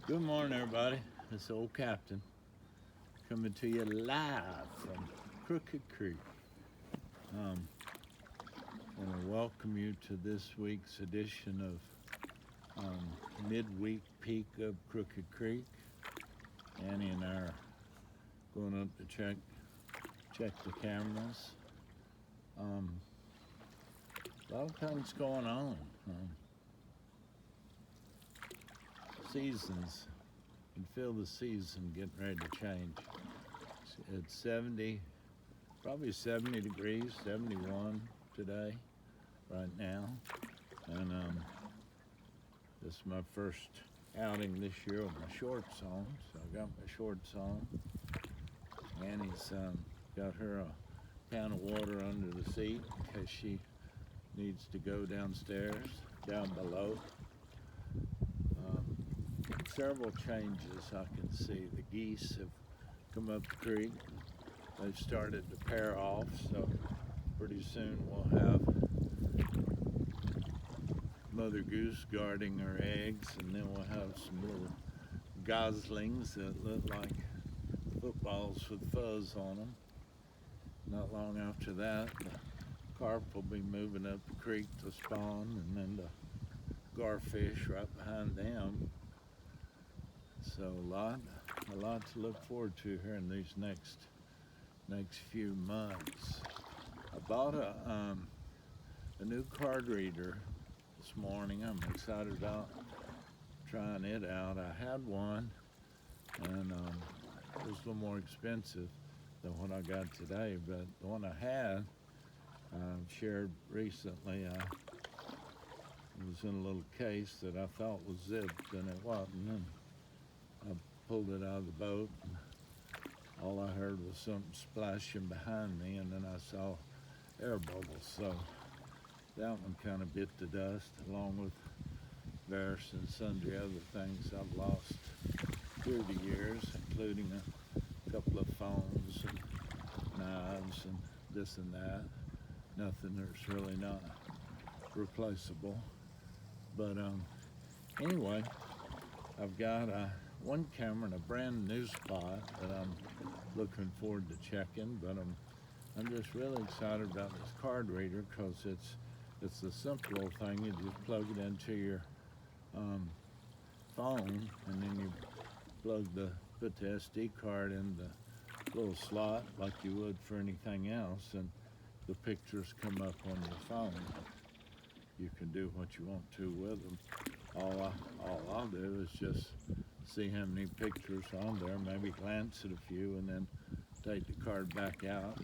Good morning, everybody. This old captain coming to you live from Crooked Creek. Um, I want to welcome you to this week's edition of midweek peak of Crooked Creek. Annie and I are going up to check the cameras. A lot of things going on. Seasons. You can feel the season getting ready to change. It's 70, probably 70 degrees, 71 today, right now. And this is my first outing this year with my shorts on. So I got my shorts on. Annie's got her a can of water under the seat in case she needs to go downstairs, down below. Several changes I can see. The geese have come up the creek. They've started to pair off, so pretty soon we'll have Mother Goose guarding her eggs, and then we'll have some little goslings that look like footballs with fuzz on them. Not long after that, the carp will be moving up the creek to spawn, and then the garfish right behind them. So a lot to look forward to here in these next few months. I bought a new card reader this morning. I'm excited about trying it out. I had one, and it was a little more expensive than what I got today. But the one I had, shared recently, it was in a little case that I thought was zipped, and it wasn't. And I pulled it out of the boat, and all I heard was something splashing behind me, and then I saw air bubbles. So that one kind of bit the dust, along with various and sundry other things I've lost through the years, including a couple of phones and knives and this and that. Nothing that's really not replaceable. But anyway, I've got one camera and a brand new spot that I'm looking forward to checking, but I'm just really excited about this card reader because it's a simple little thing. You just plug it into your phone, and then you put the SD card in the little slot like you would for anything else, and the pictures come up on your phone. You can do what you want to with them. All I'll do is just see how many pictures are on there, maybe glance at a few, and then take the card back out.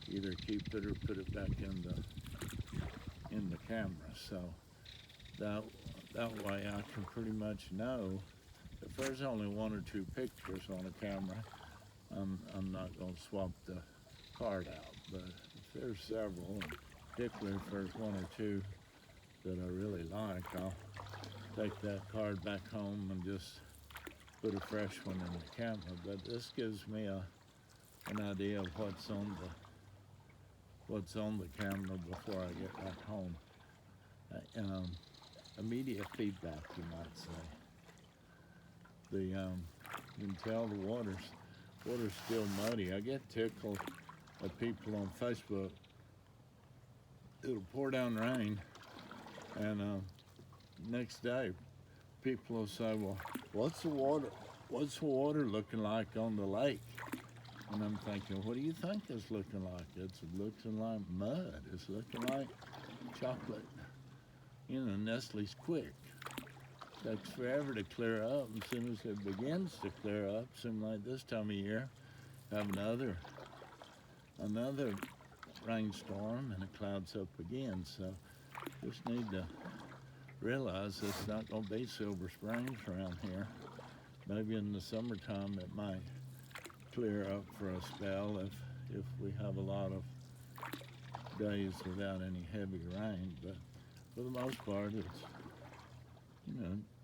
Either keep it or put it back in the camera. So that way I can pretty much know if there's only one or two pictures on a camera, I'm not going to swap the card out. But if there's several, and particularly if there's one or two that I really like, I'll take that card back home and just put a fresh one in the camera. But this gives me an idea of what's on the camera before I get back home. Immediate feedback, you might say. You can tell the water's still muddy. I get tickled at people on Facebook. It'll pour down rain, and next day people will say, well, what's the water looking like on the lake? And I'm thinking, what do you think it's looking like? It's looking like mud. It's looking like chocolate. Nestle's quick. It takes forever to clear up. As soon as it begins to clear up, seems like this time of year, have another rainstorm, and it clouds up again. So just need to realize it's not going to be Silver Springs around here. Maybe in the summertime it might clear up for a spell if we have a lot of days without any heavy rain. But for the most part, it's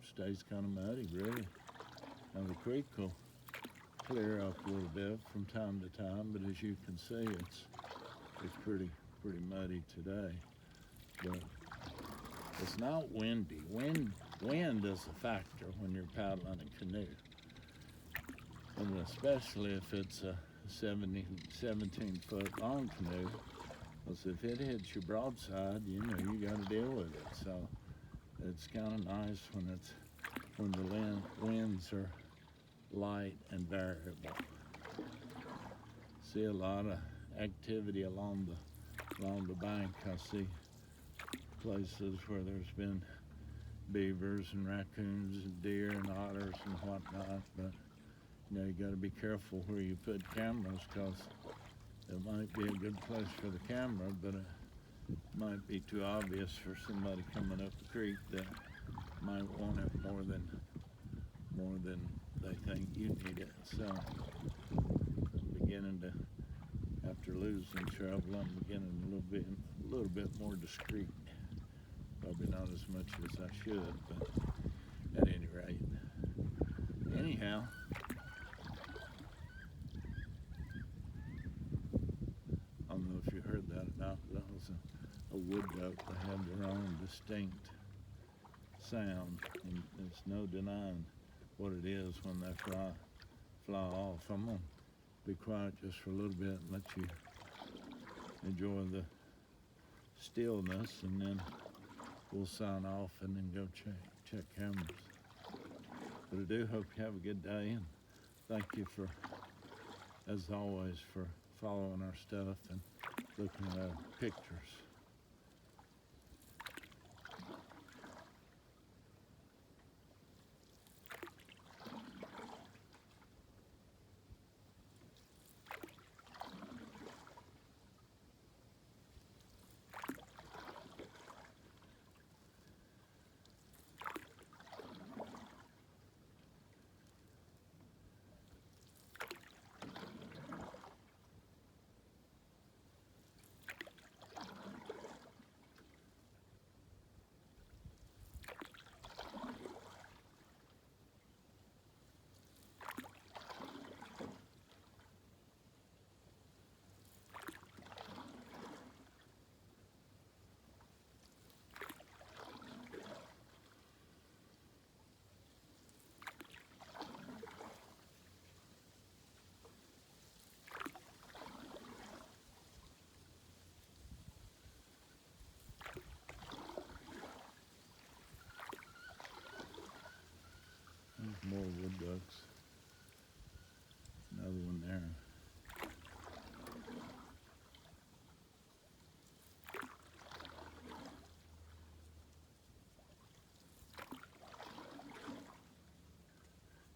stays kind of muddy, really. Now the creek will clear up a little bit from time to time, but as you can see, it's pretty muddy today. But it's not windy. Wind wind is a factor when you're paddling a canoe. And especially if it's a 17-foot long canoe, because if it hits your broadside, you know you got to deal with it. So it's kind of nice when the winds are light and variable. See a lot of activity along the bank. I see places where there's been beavers and raccoons and deer and otters and whatnot, but you know you got to be careful where you put cameras, because it might be a good place for the camera, but it might be too obvious for somebody coming up the creek that might want it more than they think you need it. So I'm beginning to, after losing trouble, I'm beginning a little bit more discreet. Probably not as much as I should, but at any rate. Anyhow, I don't know if you heard that or not, but that was a wood duck that had their own distinct sound, and there's no denying what it is when they fly off. I'm gonna be quiet just for a little bit and let you enjoy the stillness, and then we'll sign off and then go check cameras. But I do hope you have a good day, and thank you for, as always, for following our stuff and looking at our pictures. There's more wood ducks. Another one there.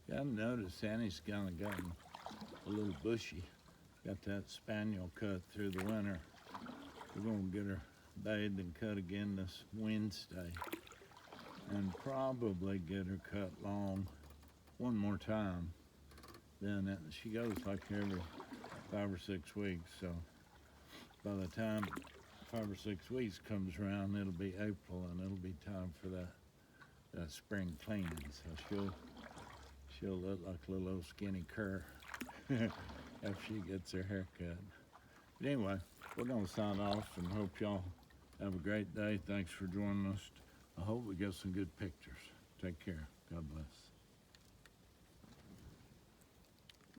Yeah, I noticed Annie's kind of gotten a little bushy. Got that spaniel cut through the winter. We're gonna get her bathed and cut again this Wednesday, and probably get her cut long one more time. Then she goes like every 5 or 6 weeks. So by the time 5 or 6 weeks comes around, it'll be April, and it'll be time for that spring cleaning. So she'll look like a little old skinny cur after she gets her hair cut. But anyway, we're gonna sign off and hope y'all have a great day. Thanks for joining us. I hope we get some good pictures. Take care. God bless.